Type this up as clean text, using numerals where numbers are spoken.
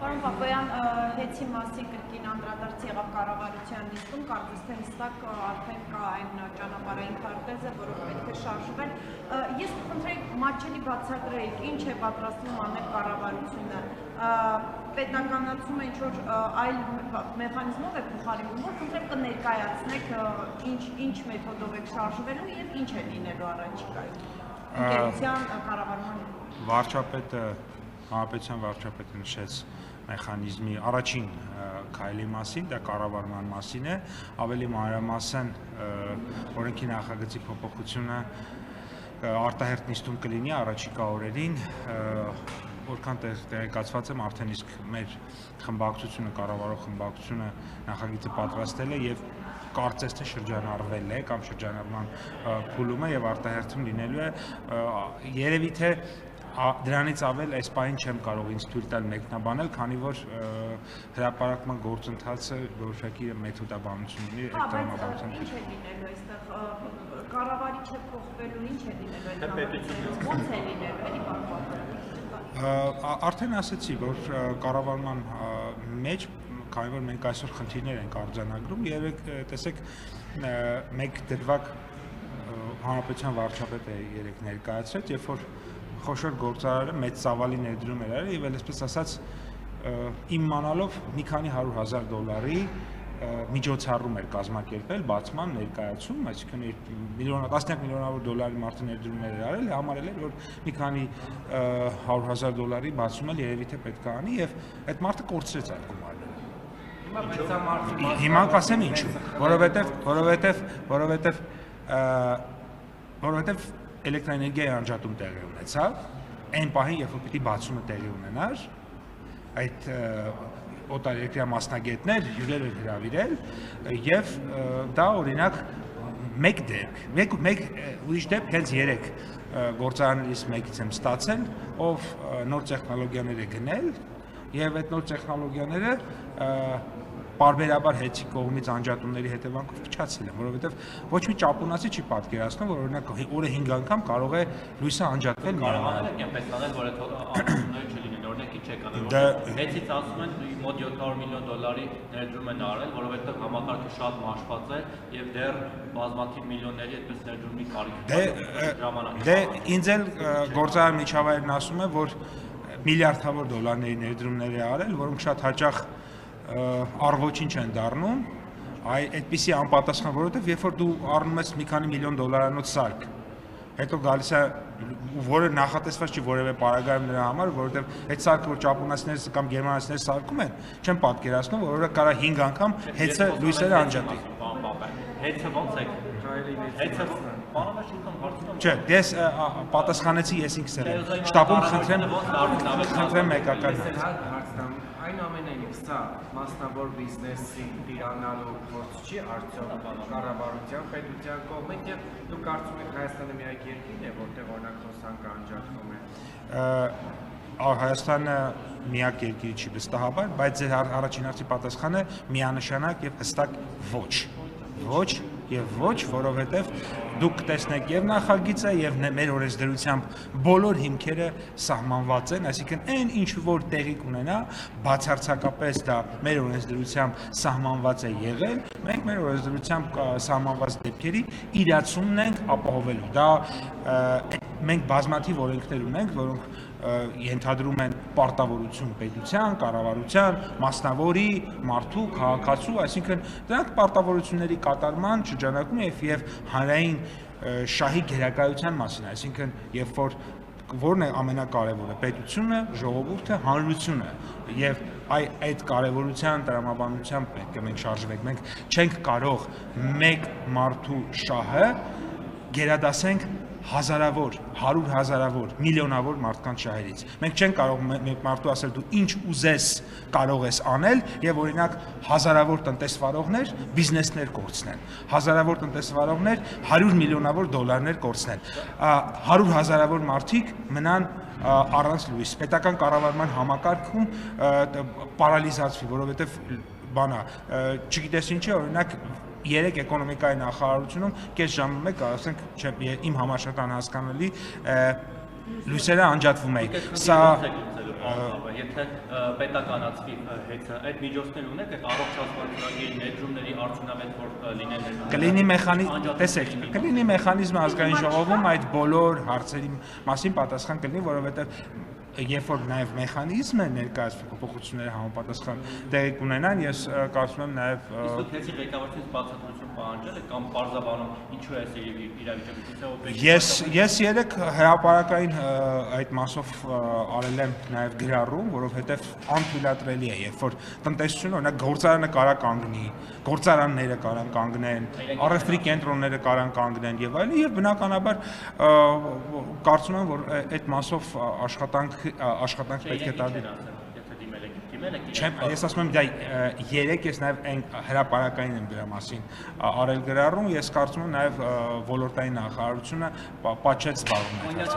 Պարոն Բաբայան, հեծի մասին կրկին անդրադարձ եղավ կառավարության նիստում, կարծես թե հստակ արդեն կա այն ճանապարհային քարտեզը, որով պետք է շարժվել։ Ես կխնդրեի մատչելի բացատրեիք, ինչ է պատրաստվում անել կառավարությունը, պետականացումը ինչ-որ այլ մեխանիզմով է փոխարինում, որ խնդրեմ կներկայացնեք ինչ մեթոդով եք շարժվելու եւ ինչ է լինելու առաջիկայում։ Ընկերության կառավարման վարչապետը Հանրապետության վարչապետը նշեց մեխանիզմի առաջին քայլի մասին, դա կառավարման մասին է, ավելի մանրամասն օրենքի նախագծի փոփոխությունը արտահերթ նիստում կլինի առաջիկա օրերին, որքան տեղեկացված եմ, արդեն իսկ մեր խմբակցությունը, կառավարող խմբակցությունը նախագիծը պատրաստել է եւ կարծես թե շրջանառվել է կամ շրջանառման փուլում է եւ արտահերթում լինելու է, երևի թե դրանից ավել այս պահին չեմ կարող ինձ թույլ տալ մեկնաբանել, քանի որ հրապարակման գործընթացը որոշակի մեթոդաբանություն ունի տրամաբանության։ Ինչ է լինելու այստեղ կառավարիչ է փոխվելու, ինչ է լինելու այդ ոնց է լինելու, էլի բարձր։ Արդեն ասացի, որ կառավարման մեջ, քանի որ մենք այսօր խնդիրներ ենք արձանագրում, երեք տեսեք մեկ դրվագ հանրապետության վարչապետը երեք ներկայացրեց, երբ որ խոշոր գործարարը մեծ ծավալի ներդրում էր արել եւ այսպես ասած իմանալով մի քանի $100,000 միջոցառում էր կազմակերպել բացման ներկայացում, այսինքն տասնյակ միլիոնավոր դոլարի մարդը ներդրումներ էր արել, համարել էր որ մի քանի $100,000 բացում էլ երևի թե պետք է անի եւ այդ մարդը կորցրեց այդ գումարը։ Հիմա կասեմ ինչու, որովհետեւ էլեկտրաէներգիայի անջատում տեղի ունեցավ, այն պահին, երբ որ պիտի բացումը տեղի ունենար, այդ օտարերկրյա մասնագետներ հյուրեր են հրավիրել եւ դա օրինակ մեկ ուրիշ դեպք հենց 3 գործարաններից մեկից եմ ստացել, ով նոր տեխնոլոգիաներ է գնել եւ այդ նոր տեխնոլոգիաները պարբերաբար հետի կողմից անջատումների հետևանքով փչացել են, որովհետև ոչ մի ճապոնացի չի պատկերացնում, որ օրինակ օրը 5 անգամ կարող է լույսը անջատվել Կարողանալ եք այնպես անել, որ այդ անջատումները չլինեն, օրինակ ինչ եք անել, հետից ասում են մոտ $700 միլիոն ներդրում են արել, որովհետև համակարգը շատ մաշված է եւ դեռ բազմաթիվ միլիոնների այդպես ներդրումի կարիք է։ Դե ինձ էլ գործարար միջավայրն ասում է, որ միլիարդավոր դոլարների ներդրումներ է արել, որոնք շատ հաճախ առ-ոչինչ են դառնում, այդպիսի անպատասխան, որովհետև երբ որ դու առնում ես մի քանի միլիոն դոլարանոց սարք, հետո գալիս է, որը նախատեսված չի որևէ պարագայում նրա համար, որովհետև այդ սարքը, որ ճապոնացիները կամ գերմանացիները սարքում են, չեն պատկերացնում, որ օրը կարա 5 անգամ հեծը լույսերը անջատի։ Հեծը ոնց եք։ Հեծը բանալա շուտով հարցնում։ Չէ, ես պատասխանեցի ես ինքս եմ։ Շտաբում խնդրեմ մեկական Այն ամենայնիվ սա մասնավոր բիզնեսի տիրանալու գործ չի արդյոք կառավարության պետության կողմից եւ դուք կարծում եք Հայաստանը միակ երկիրն է, որտեղ օրինակ խոսանքը անջատվում է։ Հայաստանը միակ երկիրը չի վստահաբար, բայց ձեր առաջին հարցի պատասխանը միանշանակ եւ հստակ ոչ եւ ոչ, որովհետեւ դուք կտեսնեք եւ նախագիծը եւ մեր օրենսդրությամբ բոլոր հիմքերը սահմանված են, այսինքն այն ինչ որ տեղի կունենա, բացարձակապես դա մեր օրենսդրությամբ սահմանված է եղել, մենք մեր օրենսդրությամբ սահմանված դեպքերի իրացումն ենք ապահովելու։ Դա մենք բազմաթիվ օրենքներ ունենք, որոնք ենթադրում են պարտավորություն պետության, կառավարության, մասնավորի, մարդու, քաղաքացու, այսինքն դրանք պարտավորությունների կատարման շրջանակում եւ հանրային շահի գերակայության մասին, այսինքն երբ որ որն է ամենակարևորը, պետությունը, ժողովուրդը, հանրությունը եւ այդ կարևորության տրամաբանությամբ պետք է մենք շարժվենք, մենք չենք կարող մեկ մարդու շահը գերադասենք հազարավոր, 100,000-ավոր, միլիոնավոր մարդկանց շահերից։ Մենք չենք կարող մեկ մարդու ասել դու ինչ ուզես կարող ես անել եւ օրինակ հազարավոր տնտեսվարողներ բիզնեսներ կորցնեն, հազարավոր տնտեսվարողներ 100 միլիոնավոր դոլարներ կորցնեն, 100,000-ավոր մարդիկ մնան առանց լույս։ Պետական կառավարման համակարգում պարալիզացվի, որովհետեւ բանա, չգիտես ինչի, օրինակ 3 էկոնոմիկայի նախարարությունում կես ժամում եք, ասենք, իմ համար շատ անհասկանալի լույսերը անջատվում է։ Սա անձամբ, եթե պետականացվի հեծը, այդ միջոցներ ունեք, այդ առողջացման ծրագրի ներդրումների արդյունավետ որ լինեն կլինի մեխանիզմ, տեսեք, կլինի մեխանիզմը ազգային ժողովում այդ բոլոր հարցերի մասին պատասխան կլինի, որովհետև երբ որ նաև մեխանիզմը ներկայացվի փոփոխությունների համապատասխան տեղի կունենան, ես կարծում եմ նաև Իսկ հեցի ղեկավարությունից բացատրություն պահանջել եք կամ պարզաբանում ինչու է այս իրավիճակը Ես երեք հրապարակային այդ մասով արել եմ նաև գրառում, որովհետև անթույլատրելի է, երբ որ տնտեսությունը օրինակ գործարանը կարա կանգնի, գործարանները կարան կանգնեն, առևտրի կենտրոնները կարան կանգնեն եւ այլն, եւ բնականաբար կարծում եմ, որ այդ մասով աշխատանք պետք է տալի։ Ես ասում եմ դա 3 ես նաև այն հրապարակային եմ դրա մասին արել գրառում, ես կարծում եմ նաև ոլորտային նախարարությունը պատշաճ զբաղվում է։